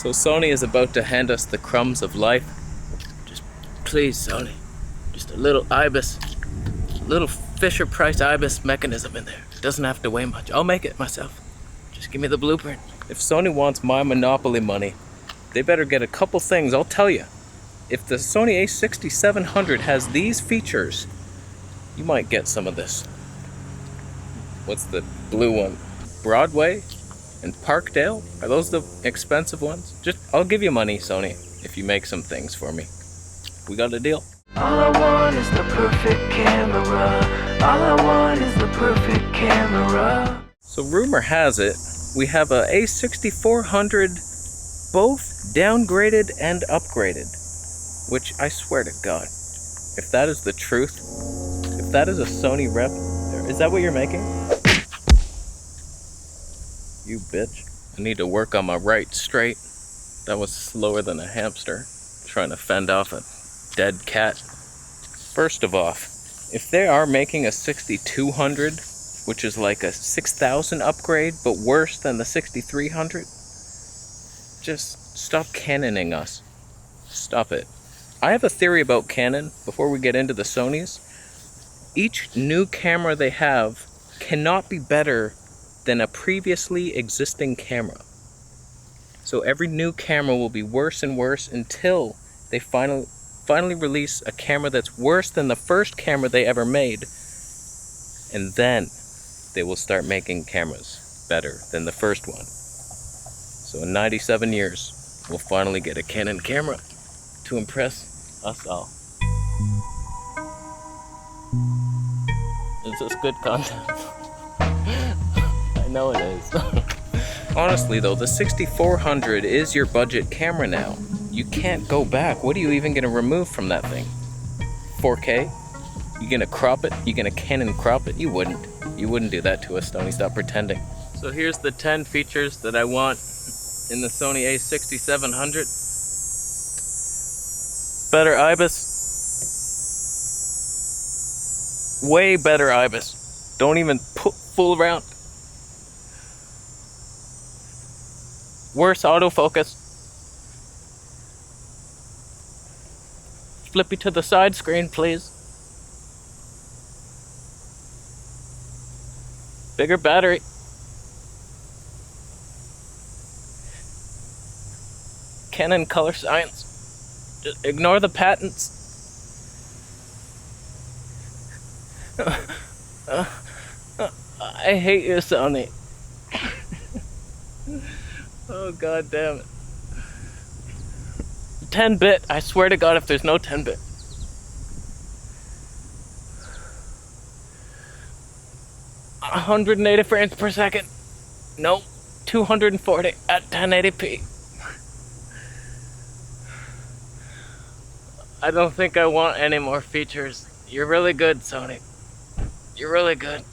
So Sony is about to hand us the crumbs of life. Just please, Sony, just a little IBIS, little Fisher-Price IBIS mechanism in there. It doesn't have to weigh much. I'll make it myself. Just give me the blueprint. If Sony wants my monopoly money, they better get a couple things, I'll tell you. If the Sony A6700 has these features, you might get some of this. What's the blue one? Broadway and Parkdale? Are those the expensive ones? I'll give you money, Sony, if you make some things for me. We got a deal. All I want is the perfect camera. All I want is the perfect camera. So rumor has it, we have a A6400 both downgraded and upgraded. Which I swear to God, if that is the truth, if that is a Sony rep, is that what you're making? You bitch. I need to work on my right straight. That was slower than a hamster trying to fend off a dead cat. First of all, if they are making a 6200, which is like a 6000 upgrade, but worse than the 6300, just stop canoning us. Stop it. I have a theory about Canon, before we get into the Sonys. Each new camera they have cannot be better than a previously existing camera. So every new camera will be worse and worse until they finally release a camera that's worse than the first camera they ever made. And then they will start making cameras better than the first one. So in 97 years, we'll finally get a Canon camera to impress us all. Is this good content? I know it is. Honestly though, the 6400 is your budget camera now. You can't go back. What are you even gonna remove from that thing? 4K? You gonna crop it? You gonna Canon crop it? You wouldn't. You wouldn't do that to us, Sony. Stop pretending. So here's the 10 features that I want in the Sony A6700. Better IBIS. Way better IBIS. Don't even fool around. Worse autofocus. Flippy to the side screen, please. Bigger battery. Canon color science. Just ignore the patents. I hate you, Sony. Oh, god damn it. 10-bit. I swear to God, if there's no 10-bit. $180 frames per second. Nope. 240 at 1080p. I don't think I want any more features. You're really good, Sony. You're really good.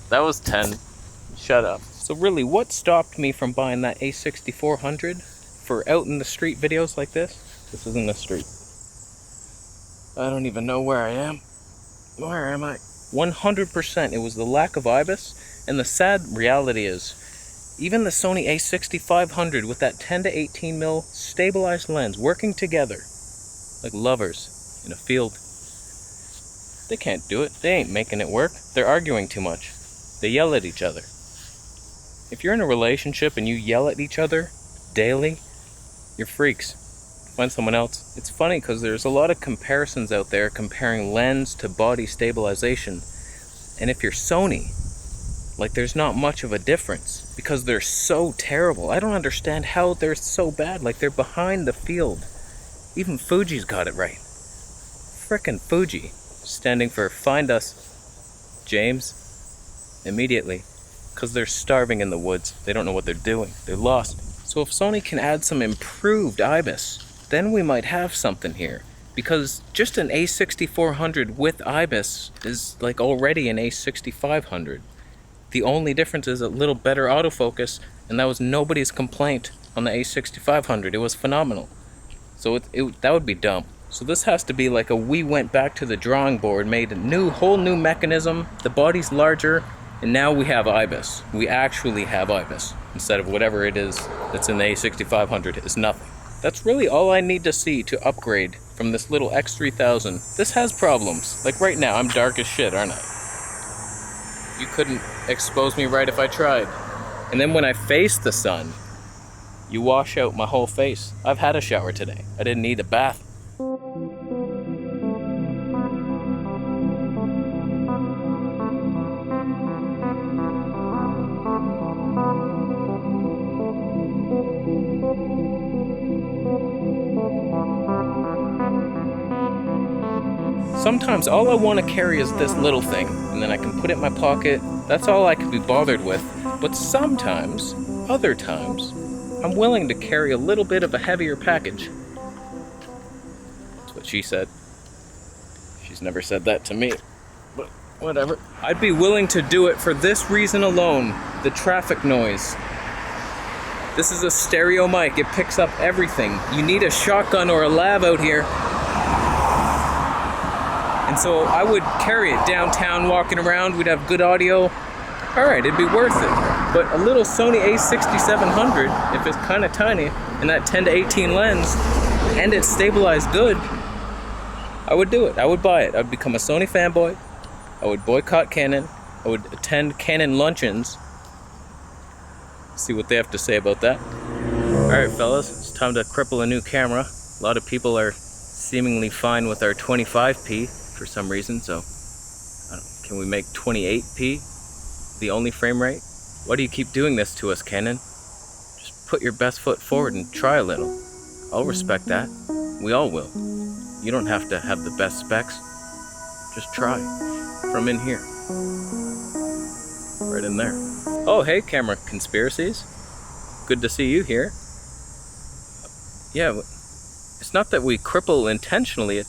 That was 10. Shut up. So really, what stopped me from buying that A6400 for out in the street videos like this? This isn't the street. I don't even know where I am. Where am I? 100% it was the lack of IBIS, and the sad reality is, even the Sony A6500 with that 10 to 18mm stabilized lens working together, like lovers in a field, they can't do it. They ain't making it work. They're arguing too much. They yell at each other. If you're in a relationship and you yell at each other daily, you're freaks. Find someone else. It's funny because there's a lot of comparisons out there comparing lens to body stabilization. And if you're Sony, like there's not much of a difference because they're so terrible. I don't understand how they're so bad. Like they're behind the field. Even Fuji's got it right. Frickin' Fuji. Standing for find us, James, immediately. Because they're starving in the woods. They don't know what they're doing. They're lost. So if Sony can add some improved IBIS, then we might have something here. Because just an A6400 with IBIS is like already an A6500. The only difference is a little better autofocus, and that was nobody's complaint on the A6500. It was phenomenal. So that would be dumb. So this has to be like we went back to the drawing board, made a whole new mechanism, the body's larger, and now we have IBIS. We actually have IBIS, instead of whatever it is that's in the A6500 is nothing. That's really all I need to see to upgrade from this little X3000. This has problems. Like right now, I'm dark as shit, aren't I? You couldn't expose me right if I tried. And then when I face the sun, you wash out my whole face. I've had a shower today. I didn't need a bath. Sometimes all I want to carry is this little thing, and then I can put it in my pocket. That's all I can be bothered with. But sometimes, other times, I'm willing to carry a little bit of a heavier package. That's what she said. She's never said that to me, but whatever. I'd be willing to do it for this reason alone, the traffic noise. This is a stereo mic, it picks up everything. You need a shotgun or a lav out here. And so I would carry it downtown, walking around, we'd have good audio. Alright, it'd be worth it. But a little Sony A6700, if it's kind of tiny, and that 10 to 18 lens, and it's stabilized good, I would do it. I would buy it. I would become a Sony fanboy. I would boycott Canon. I would attend Canon luncheons. See what they have to say about that. Alright fellas, it's time to cripple a new camera. A lot of people are seemingly fine with our 25p for some reason, so can we make 28p the only frame rate? Why do you keep doing this to us, Canon? Just put your best foot forward and try a little. I'll respect that. We all will. You don't have to have the best specs. Just try. From in here. Right in there. Oh, hey, camera conspiracies. Good to see you here. Yeah, it's not that we cripple intentionally.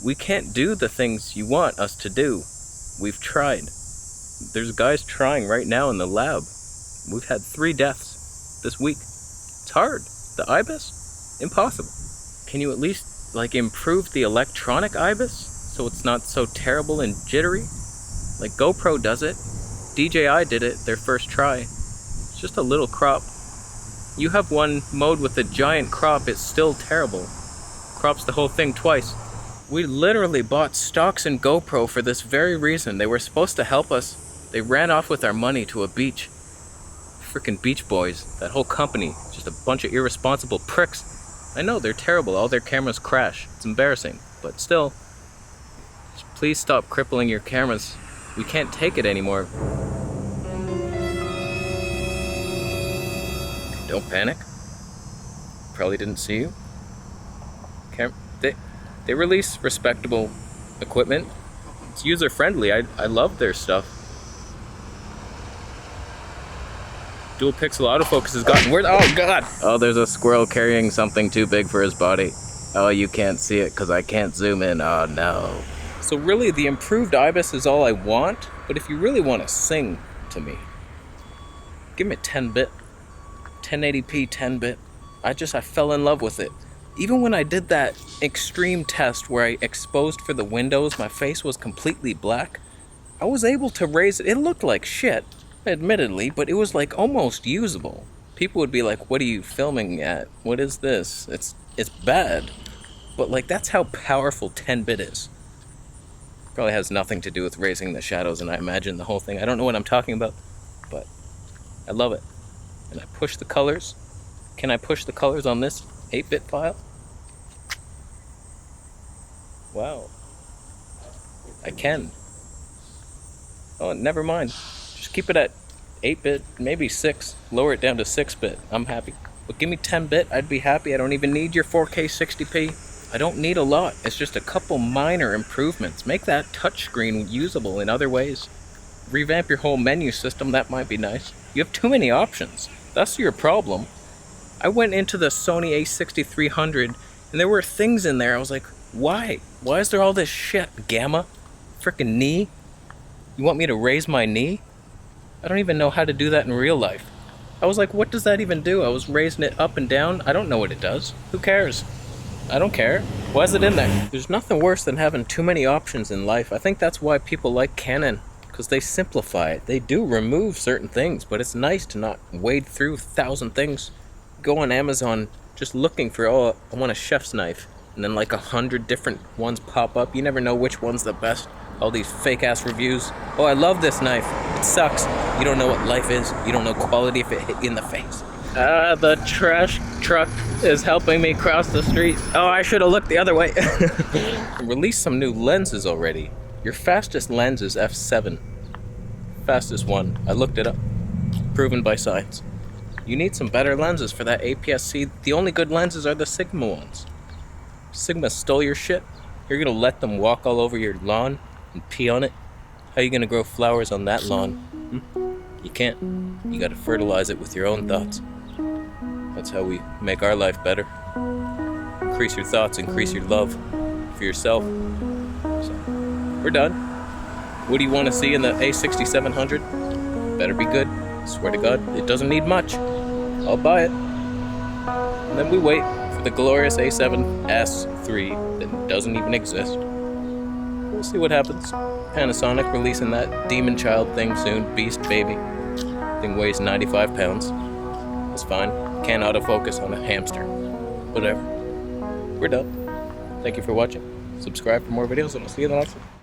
We can't do the things you want us to do. We've tried. There's guys trying right now in the lab. We've had 3 deaths this week. It's hard. The IBIS? Impossible. Can you at least, like, improve the electronic IBIS so it's not so terrible and jittery? Like GoPro does it. DJI did it their first try. It's just a little crop. You have one mode with a giant crop, it's still terrible. Crops the whole thing twice. We literally bought stocks in GoPro for this very reason. They were supposed to help us. They ran off with our money to a beach. Frickin' Beach Boys, that whole company, just a bunch of irresponsible pricks. I know, they're terrible, all their cameras crash. It's embarrassing, but still, just please stop crippling your cameras. We can't take it anymore. Don't panic. Probably didn't see you. They release respectable equipment. It's user-friendly. I love their stuff. Dual pixel autofocus has gotten weird. Oh god! Oh, there's a squirrel carrying something too big for his body. Oh, you can't see it because I can't zoom in. Oh no. So really, the improved IBIS is all I want, but if you really want to sing to me, give me 10-bit. 1080p 10-bit. I fell in love with it. Even when I did that extreme test where I exposed for the windows, my face was completely black, I was able to raise it. It looked like shit, admittedly, but it was like almost usable. People would be like, what are you filming at? What is this? It's bad. But like, that's how powerful 10-bit is. Probably has nothing to do with raising the shadows, and I imagine the whole thing. I don't know what I'm talking about, but I love it. And I push the colors. Can I push the colors on this 8-bit file? Wow. I can. Oh, never mind. Just keep it at 8-bit, maybe 6. Lower it down to 6-bit. I'm happy. But give me 10-bit, I'd be happy. I don't even need your 4K 60p. I don't need a lot. It's just a couple minor improvements. Make that touchscreen usable in other ways. Revamp your whole menu system, that might be nice. You have too many options. That's your problem. I went into the Sony A6300 and there were things in there. I was like, why? Why is there all this shit? Gamma? Frickin' knee? You want me to raise my knee? I don't even know how to do that in real life. I was like, what does that even do? I was raising it up and down. I don't know what it does. Who cares? I don't care. Why is it in there? There's nothing worse than having too many options in life. I think that's why people like Canon, because they simplify it. They do remove certain things, but it's nice to not wade through 1,000 things. Go on Amazon just looking for, oh, I want a chef's knife, and then like 100 different ones pop up. You never know which one's the best. All these fake ass reviews. Oh, I love this knife. It sucks. You don't know what life is. You don't know quality if it hit you in the face. The trash truck is helping me cross the street. Oh, I should have looked the other way. Release some new lenses already. Your fastest lens is f7. Fastest one. I looked it up. Proven by science. You need some better lenses for that APS-C. The only good lenses are the Sigma ones. Sigma stole your shit. You're gonna let them walk all over your lawn and pee on it? How are you gonna grow flowers on that lawn? You can't. You gotta fertilize it with your own thoughts. That's how we make our life better. Increase your thoughts, increase your love for yourself. So, we're done. What do you want to see in the A6700? Better be good. Swear to God, it doesn't need much. I'll buy it. And then we wait for the glorious A7S III that doesn't even exist. We'll see what happens. Panasonic releasing that demon child thing soon. Beast baby. Thing weighs 95 pounds. It's fine. Can't autofocus on a hamster. Whatever. We're done. Thank you for watching. Subscribe for more videos and I'll see you in the next one.